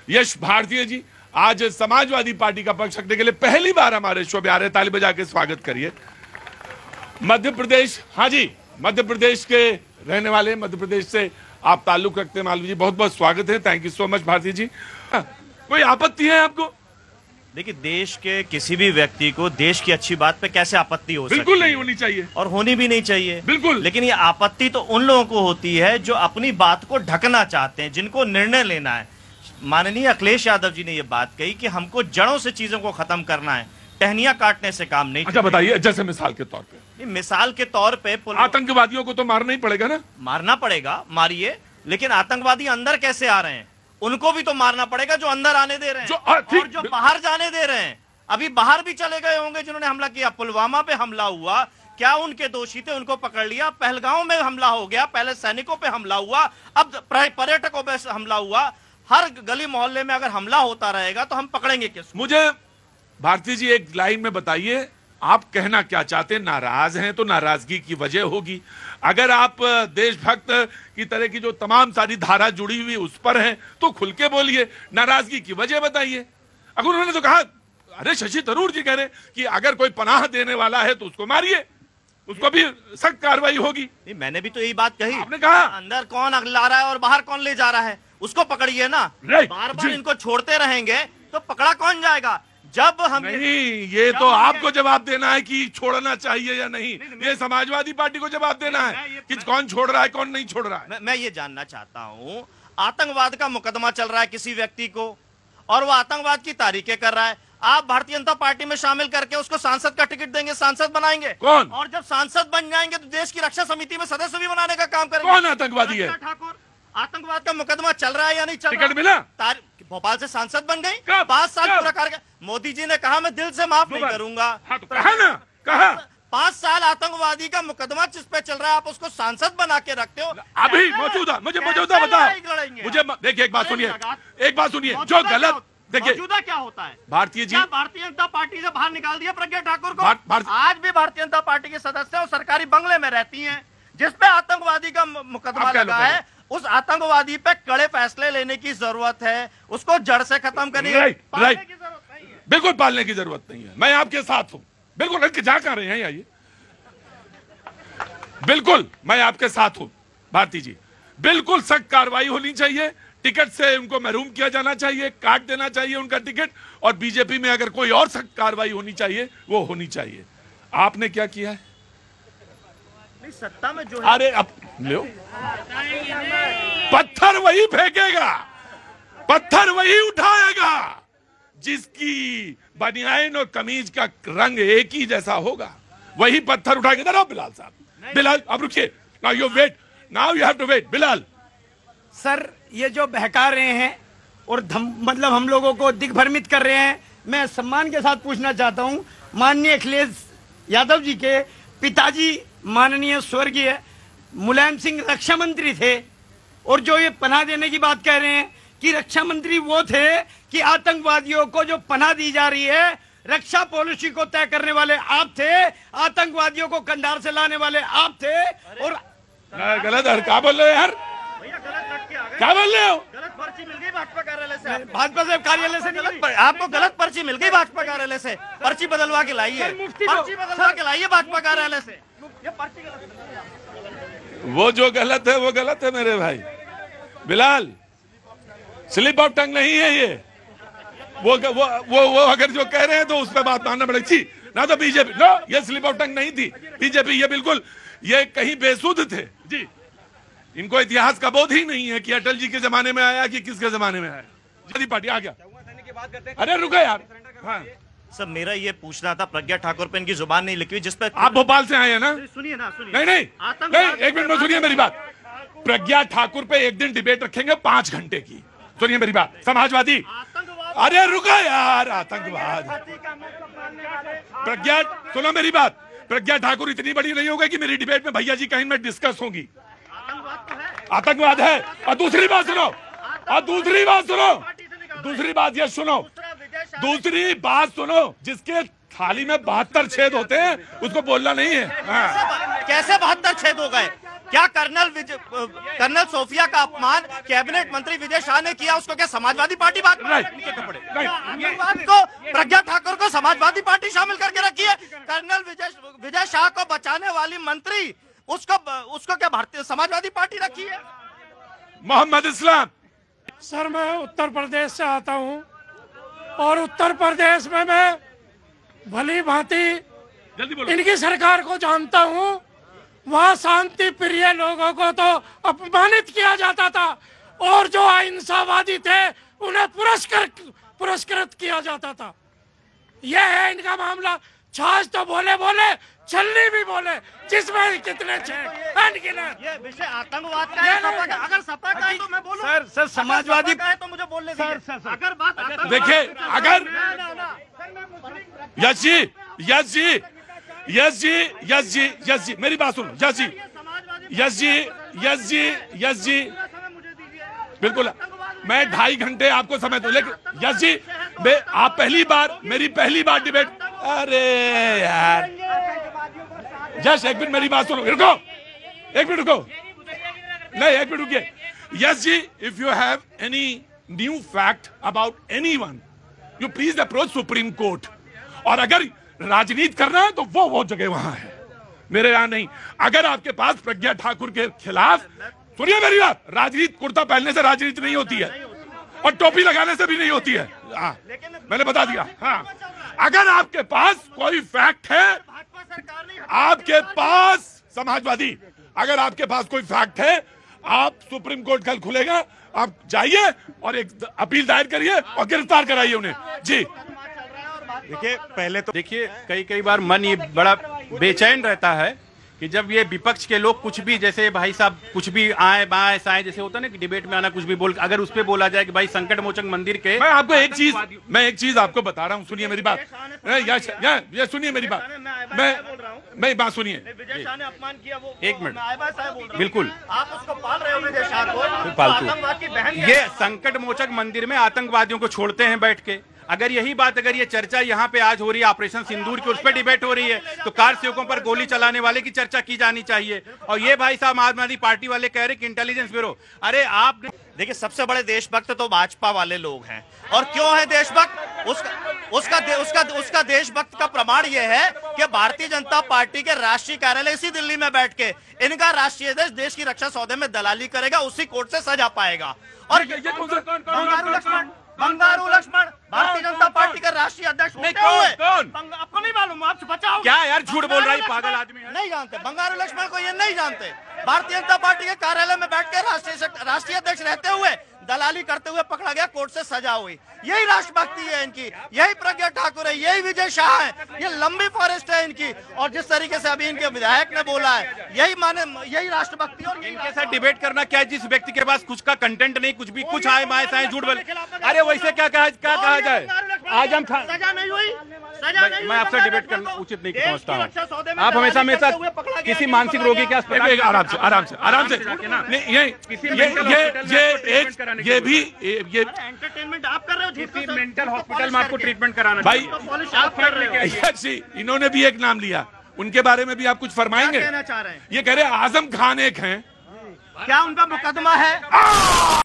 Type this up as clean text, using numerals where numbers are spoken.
यश भारतीय जी आज समाजवादी पार्टी का पक्ष रखने के लिए पहली बार हमारे शो में आ रहे, ताली बजा के स्वागत करिए। मध्य प्रदेश, हाँ जी, मध्य प्रदेश के रहने वाले, मध्य प्रदेश से आप ताल्लुक रखते हैं मालवीय जी, बहुत बहुत स्वागत है। Thank you so much Bharti ji. कोई आपत्ति है आपको? देखिए, देश के किसी भी व्यक्ति को देश की अच्छी बात पे कैसे आपत्ति हो सकती है? बिल्कुल नहीं होनी चाहिए और होनी भी नहीं चाहिए, बिल्कुल। लेकिन ये आपत्ति तो उन लोगों को होती है जो अपनी बात को ढकना चाहते हैं, जिनको निर्णय लेना है। माननीय अखिलेश यादव जी ने ये बात कही कि हमको जड़ों से चीजों को खत्म करना है, टहनियां काटने से काम नहीं। अच्छा बताइए, जैसे मिसाल के तौर पे? मिसाल के तौर पे आतंकवादियों को तो मारना ही पड़ेगा ना? मारना पड़ेगा, मारिए, लेकिन आतंकवादी अंदर कैसे आ रहे हैं उनको भी तो मारना पड़ेगा, जो अंदर आने दे रहे हैं और जो बाहर जाने दे रहे हैं। अभी बाहर भी चले गए होंगे जिन्होंने हमला किया, पुलवामा पे हमला हुआ, क्या उनके दोषी थे? उनको पकड़ लिया। पहलगांव में हमला हो गया, पहले सैनिकों पे हमला हुआ, अब पर्यटकों पे हमला हुआ। हर गली मोहल्ले में अगर हमला होता रहेगा तो हम पकड़ेंगे किसको? मुझे भारती जी एक लाइन में बताइए, आप कहना क्या चाहते हैं? नाराज हैं तो नाराजगी की वजह होगी। अगर आप देशभक्त की तरह की जो तमाम सारी धारा जुड़ी हुई उस पर हैं तो खुल के बोलिए, नाराजगी की वजह बताइए। अगर उन्होंने तो कहा, अरे शशि थरूर जी कह रहे कि अगर कोई पनाह देने वाला है तो उसको मारिए, उसको भी सख्त कार्रवाई होगी। मैंने भी तो यही बात कही। आपने कहा अंदर कौन ला रहा है और बाहर कौन ले जा रहा है उसको पकड़िए ना। बार बार इनको छोड़ते रहेंगे तो पकड़ा कौन जाएगा? जब हम नहीं, ये तो आपको जवाब देना है कि छोड़ना चाहिए या नहीं। ये समाजवादी पार्टी को जवाब देना है कि कौन छोड़ रहा है कौन नहीं छोड़ रहा है। मैं ये जानना चाहता हूं, आतंकवाद का मुकदमा चल रहा है किसी व्यक्ति को और वो आतंकवाद की तारीखें कर रहा है, आप भारतीय जनता पार्टी में शामिल करके उसको सांसद का टिकट देंगे, सांसद बनाएंगे। कौन? और जब सांसद बन जाएंगे तो देश की रक्षा समिति में सदस्य भी बनाने का काम करेंगे। कौन आतंकवादी है? ठाकुर। आतंकवाद का मुकदमा चल रहा है या नहीं चल रहा? टिकट मिला? भोपाल से सांसद बन गई, 5 साल पूरा करके। मोदी जी ने कहा मैं दिल से माफ नहीं करूंगा। हाँ, तो कहा ना, कहा 5 साल आतंकवादी का मुकदमा जिस पे चल रहा है, आप उसको सांसद बना के रखते हो। अभी मौजूदा, मुझे मौजूदा बताओ। मुझे देखिए, एक बात सुनिए, एक बात सुनिए, जो गलत, देखिए मौजूदा क्या होता है? भारतीय जी, भारतीय जनता पार्टी से बाहर निकाल दिया प्रज्ञा ठाकुर को। आज भी भारतीय जनता पार्टी के सदस्य और सरकारी बंगले में रहती हैं, जिसपे आतंकवादी का मुकदमा लगा है। उस आतंकवादी पे कड़े फैसले लेने की जरूरत है, उसको जड़ से खत्म करने की जरूरत नहीं है। बिल्कुल पालने की जरूरत नहीं है, मैं आपके साथ हूं, बिल्कुल। जा कर रहे हैं आइए, बिल्कुल मैं आपके साथ हूं भारती जी, बिल्कुल सख्त कार्रवाई होनी चाहिए। टिकट से उनको महरूम किया जाना चाहिए, काट देना चाहिए उनका टिकट, और बीजेपी में अगर कोई और सख्त कार्रवाई होनी चाहिए वो होनी चाहिए। आपने क्या किया है? सत्ता में जो है, अरे अब लो, पत्थर वही फेंकेगा, पत्थर वही उठाएगा जिसकी बनियान और कमीज का रंग एक ही जैसा होगा, वही पत्थर उठाएगा। इधर आओ बिलाल साहब। बिलाल अब रुकिए, now you wait, now you have to wait. Bilal sir, ये जो बहका रहे हैं और मतलब हम लोगों को दिग्भ्रमित कर रहे हैं, मैं सम्मान के साथ पूछना चाहता हूं, माननीय अखिलेश यादव जी के पिताजी माननीय स्वर्गीय मुलायम सिंह रक्षा मंत्री थे, और जो ये पनाह देने की बात कह रहे हैं कि रक्षा मंत्री वो थे कि आतंकवादियों को जो पनाह दी जा रही है, रक्षा पॉलिसी को तय करने वाले आप थे, आतंकवादियों को कंधार से लाने वाले आप थे। और गलत है, क्या बोल रहे हो यार? क्या बोल रहे हो? गलत पर्ची मिल गई भाजपा कार्यालय से। भाजपा से कार्यालय से नहीं, आपको गलत पर्ची मिल गई भाजपा कार्यालय से, पर्ची बदलवा के लाइए, पर्ची बदलवा के लाइए भाजपा कार्यालय से। ये पर्ची गलत, वो जो गलत है वो गलत है मेरे भाई। बिलाल, स्लिप ऑफ टंग नहीं है ये। वो अगर जो कह रहे हैं तो उस पर बात मानना पड़ेगी ना। तो बीजेपी, नो, ये स्लिप ऑफ टंग नहीं थी। बीजेपी ये बिल्कुल, ये कहीं बेसुध थे जी। इनको इतिहास का बोध ही नहीं है कि अटल जी के जमाने में आया कि किसके जमाने में आया। जनता पार्टी आ गया। अरे रुको यार। हाँ सर, मेरा ये पूछना था, प्रज्ञा ठाकुर पे इनकी जुबान नहीं लिखी हुई, जिस पे आप भोपाल से आए हैं ना? सुनिए ना, सुनिए। नहीं, एक मिनट में सुनिए मेरी बात। प्रज्ञा ठाकुर पे एक दिन डिबेट रखेंगे 5 घंटे की। सुनिए मेरी बात, समाजवादी। अरे रुको यार, आतंकवाद। प्रज्ञा, सुनो मेरी बात, प्रज्ञा ठाकुर इतनी बड़ी नहीं होगी कि मेरी डिबेट में भैया जी कहीं में डिस्कस होगी। आतंकवाद है। और दूसरी बात सुनो, दूसरी बात ये सुनो, दूसरी बात सुनो, जिसके थाली में 72 छेद होते हैं उसको बोलना नहीं है। कैसे 72 छेद हो गए? क्या कर्नल सोफिया का अपमान कैबिनेट मंत्री विजय शाह ने किया, उसको क्या समाजवादी पार्टी बात को प्रज्ञा ठाकुर को समाजवादी पार्टी शामिल करके रखी है? कर्नल विजय शाह को बचाने वाली मंत्री उसको क्या भारतीय समाजवादी पार्टी रखी है? मोहम्मद इस्लाम। सर मैं उत्तर प्रदेश से आता हूं और उत्तर प्रदेश में मैं भली भांति इनकी सरकार को जानता हूं। वहां शांति प्रिय लोगों को तो अपमानित किया जाता था और जो अहिंसावादी थे उन्हें पुरस्कृत किया जाता था। यह है इनका मामला। छाछ तो बोले छलनी भी बोले, जिसमें कितने ये विषय आतंकवाद का है। अगर सपा का है तो मैं बोलूं। सर समाजवादी का है तो मुझे बोलने दीजिए। अगर बात देखिए, अगर यस जी मेरी बात सुनो। यस जी बिल्कुल, मैं 2.5 घंटे आपको समय दूं, लेकिन यस जी आप मेरी पहली बार डिबेट। अरे यार यस, एक मिनट मेरी बात सुनो, रुको एक मिनट रुकिए। यस जी, if you have any new fact about anyone, you please approach Supreme Court. और अगर राजनीति करना है तो वो जगह वहां है, मेरे यहां नहीं। अगर आपके पास प्रज्ञा ठाकुर के खिलाफ, सुनिए मेरी बात, राजनीति कुर्ता पहनने से राजनीति नहीं होती है और टोपी लगाने से भी नहीं होती है। मैंने बता दिया। हाँ, अगर आपके पास कोई फैक्ट है, आपके पास समाजवादी, अगर आपके पास कोई फैक्ट है, आप सुप्रीम कोर्ट कल खुलेगा, आप जाइए और एक अपील दायर करिए और गिरफ्तार कराइए उन्हें। जी देखिए, पहले तो देखिए कई बार मन ये बड़ा बेचैन रहता है कि जब ये विपक्ष के लोग कुछ भी, जैसे भाई साहब कुछ भी आए बाएं साएं, जैसे होता है ना कि डिबेट में आना कुछ भी बोल, अगर उस पे बोला जाए कि भाई संकट मोचन मंदिर के, मैं आपको एक चीज आपको बता रहा हूं, सुनिए मेरी बात। ये सुनिए मेरी बात, मैं बात सुनिए। विजय शाह ने अपमान किया, वो एक मिनट, बिल्कुल आप उसको पाल रहे हो विजय शाह को, फालतू। ये संकट मोचक मंदिर में आतंकवादियों को छोड़ते हैं बैठ के। अगर यही बात, अगर ये चर्चा यहाँ पे आज हो रही है ऑपरेशन सिंदूर की, उस पर डिबेट हो रही है, तो कार सेवकों पर गोली चलाने वाले की चर्चा की जानी चाहिए। और ये भाई साहब आम आदमी पार्टी वाले कह रहे कि इंटेलिजेंस ब्यूरो, अरे आप देखिए, सबसे बड़े देशभक्त तो भाजपा वाले लोग हैं। और क्यों है देशभक्त? उसका देशभक्त का प्रमाण यह है कि भारतीय जनता पार्टी के राष्ट्रीय कार्यालय इसी दिल्ली में बैठ के इनका राष्ट्रीय देश की रक्षा सौदे में दलाली करेगा, उसी कोर्ट से सजा पाएगा। और बंगारू लक्ष्मण भारतीय जनता पार्टी का राष्ट्रीय अध्यक्ष होते हुए आपको नहीं मालूम? आपसे बचाओ क्या यार, झूठ बोल रहा है पागल आदमी है। नहीं जानते बंगारू लक्ष्मण को, ये नहीं जानते। भारतीय जनता पार्टी के कार्यालय में बैठकर राष्ट्रीय अध्यक्ष रहते हुए दलाली करते हुए पकड़ा गया, कोर्ट से सजा हुई। यही राष्ट्रभक्ति है इनकी, यही प्रज्ञा ठाकुर है, यही विजय शाह है, ये लंबी फॉरेस्ट है इनकी। और जिस तरीके से अभी इनके विधायक ने बोला है, यही राष्ट्रभक्ति। और इनके साथ डिबेट करना क्या है? जिस व्यक्ति के पास कुछ का कंटेंट नहीं, कुछ भी कुछ आए माए साए झूठ बोले, अरे वैसे क्या कहा जाए? आज हम सजा नहीं हुई, मैं आपसे डिबेट करना उचित नहीं समझता हूँ। आप हमेशा किसी मानसिक रोगी के अस्पताल, आराम से ये भी एंटरटेनमेंट आप कर रहे हो, किसी मेंटल हॉस्पिटल में आपको ट्रीटमेंट कराना भाई, आप कर रहे हो। इन्होंने भी एक नाम लिया, उनके बारे में भी आप कुछ फरमाएंगे? कहना चाह रहे हैं? ये कह रहे आजम खान एक हैं, क्या उनका मुकदमा है?